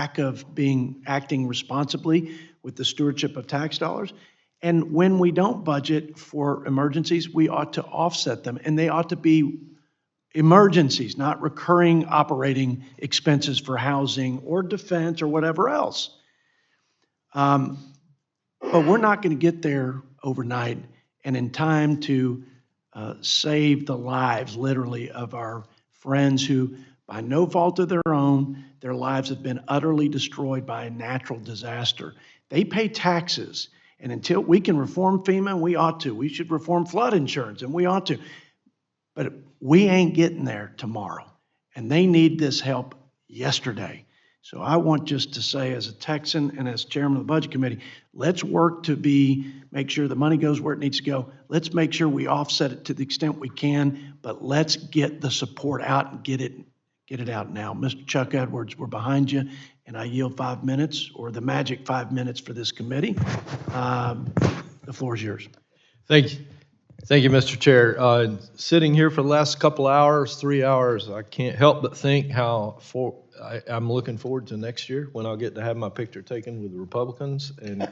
lack of acting responsibly with the stewardship of tax dollars. And when we don't budget for emergencies, we ought to offset them, and they ought to be emergencies, not recurring operating expenses for housing or defense or whatever else. But we're not going to get there overnight and in time to save the lives, literally, of our friends who, by no fault of their own, their lives have been utterly destroyed by a natural disaster. They pay taxes, and until we can reform FEMA, we ought to. We should reform flood insurance, and we ought to. But we ain't getting there tomorrow, and they need this help yesterday. So I want just to say, as a Texan and as chairman of the Budget Committee, let's work to make sure the money goes where it needs to go. Let's make sure we offset it to the extent we can, but let's get the support out and get it out now. Mr. Chuck Edwards, we're behind you, and I yield 5 minutes, or the magic 5 minutes for this committee. The floor is yours. Thank you. Thank you, Mr. Chair. Sitting here for the last couple hours, 3 hours, I can't help but think how I'm looking forward to next year when I'll get to have my picture taken with the Republicans and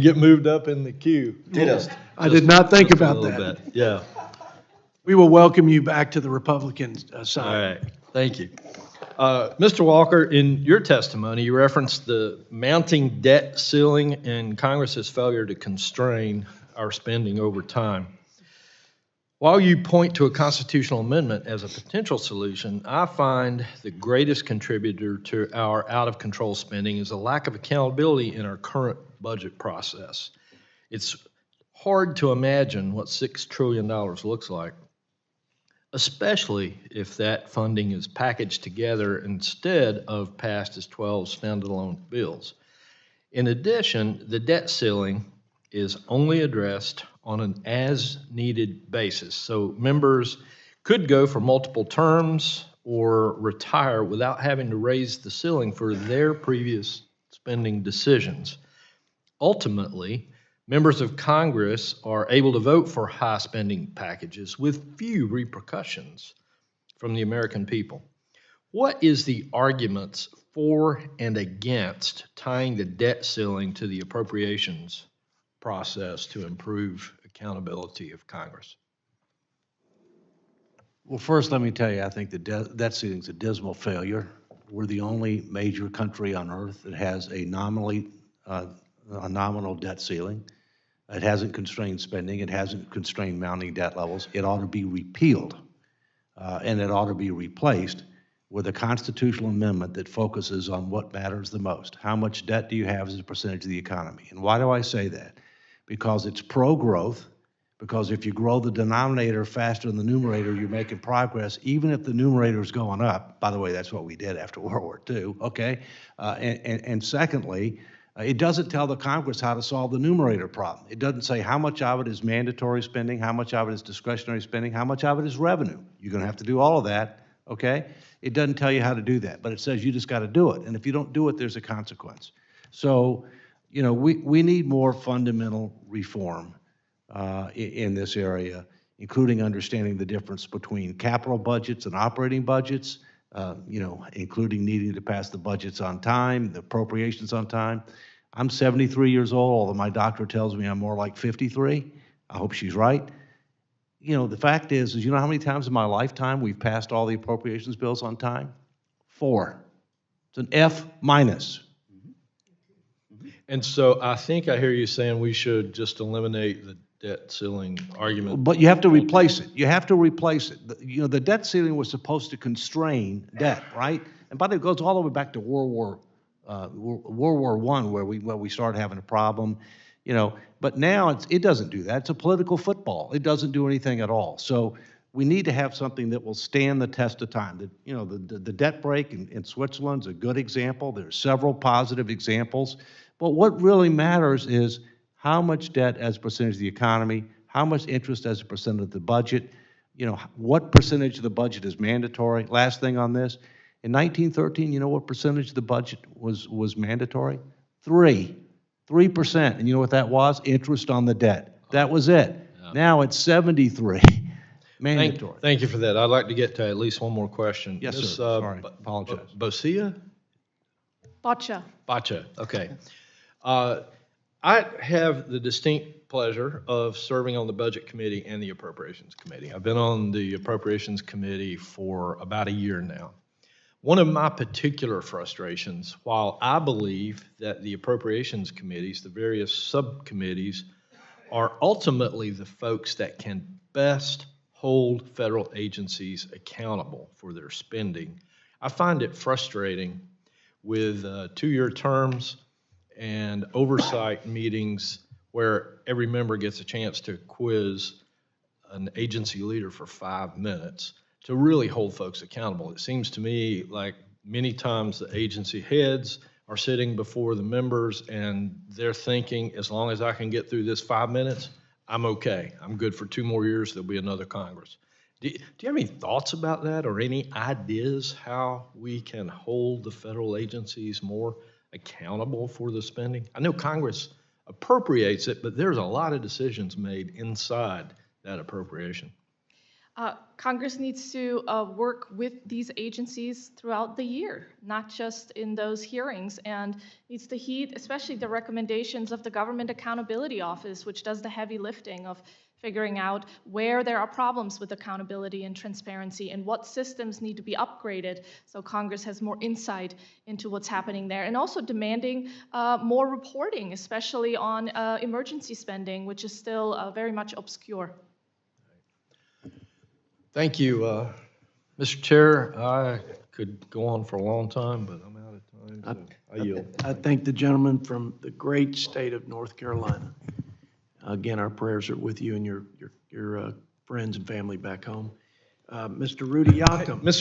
get moved up in the queue. I did not think about that. Bit. Yeah. We will welcome you back to the Republican side. All right. Thank you. Mr. Walker, in your testimony, you referenced the mounting debt ceiling and Congress's failure to constrain our spending over time. While you point to a constitutional amendment as a potential solution, I find the greatest contributor to our out-of-control spending is a lack of accountability in our current budget process. It's hard to imagine what $6 trillion looks like, especially if that funding is packaged together instead of passed as 12 standalone bills. In addition, the debt ceiling is only addressed on an as-needed basis. So members could go for multiple terms or retire without having to raise the ceiling for their previous spending decisions. Ultimately, members of Congress are able to vote for high spending packages with few repercussions from the American people. What is the arguments for and against tying the debt ceiling to the appropriations process to improve accountability of Congress? Well, first, let me tell you, I think the debt ceiling is a dismal failure. We're the only major country on earth that has a nominal debt ceiling. It hasn't constrained spending. It hasn't constrained mounting debt levels. It ought to be repealed, and it ought to be replaced with a constitutional amendment that focuses on what matters the most. How much debt do you have as a percentage of the economy? And why do I say that? Because it's pro-growth, because if you grow the denominator faster than the numerator, you're making progress, even if the numerator is going up. By the way, that's what we did after World War II, okay? And secondly, it doesn't tell the Congress how to solve the numerator problem. It doesn't say how much of it is mandatory spending, how much of it is discretionary spending, how much of it is revenue. You're going to have to do all of that, okay? It doesn't tell you how to do that, but it says you just got to do it. And if you don't do it, there's a consequence. So, you know, we need more fundamental reform in this area, including understanding the difference between capital budgets and operating budgets, you know, including needing to pass the budgets on time, the appropriations on time. I'm 73 years old, although my doctor tells me I'm more like 53. I hope she's right. You know, the fact is you know how many times in my lifetime we've passed all the appropriations bills on time? 4. It's an F minus. And so I think I hear you saying we should just eliminate the debt ceiling argument. But you have to replace it. You have to replace it. You know, the debt ceiling was supposed to constrain debt, right? And by the way, it goes all the way back to World War I, where we started having a problem. You know, but now it doesn't do that. It's a political football. It doesn't do anything at all. So we need to have something that will stand the test of time. You know, the debt break in Switzerland's a good example. There are several positive examples. But what really matters is how much debt as a percentage of the economy, how much interest as a percent of the budget, you know, what percentage of the budget is mandatory. Last thing on this, in 1913, you know what percentage of the budget was mandatory? 3%. And you know what that was? Interest on the debt. That was it. Yeah. Now it's 73. mandatory. Thank you for that. I'd like to get to at least one more question. Yes, sir. Ms., Sorry. Apologize. Bosia? Boccia. Okay. I have the distinct pleasure of serving on the Budget Committee and the Appropriations Committee. I've been on the Appropriations Committee for about a year now. One of my particular frustrations, while I believe that the Appropriations Committees, the various subcommittees, are ultimately the folks that can best hold federal agencies accountable for their spending, I find it frustrating with two-year terms and oversight meetings where every member gets a chance to quiz an agency leader for 5 minutes to really hold folks accountable. It seems to me like many times the agency heads are sitting before the members and they're thinking, as long as I can get through this 5 minutes, I'm okay. I'm good for 2 more years. There'll be another Congress. Do you have any thoughts about that or any ideas how we can hold the federal agencies more accountable for the spending? I know Congress appropriates it, but there's a lot of decisions made inside that appropriation. Congress needs to work with these agencies throughout the year, not just in those hearings, and needs to heed especially the recommendations of the Government Accountability Office, which does the heavy lifting of figuring out where there are problems with accountability and transparency and what systems need to be upgraded so Congress has more insight into what's happening there, and also demanding more reporting, especially on emergency spending, which is still very much obscure. Thank you, Mr. Chair. I could go on for a long time, but I'm out of time, so I yield. I thank the gentleman from the great state of North Carolina. Again, our prayers are with you and your friends and family back home. Mr. Rudy Yakum. Mr.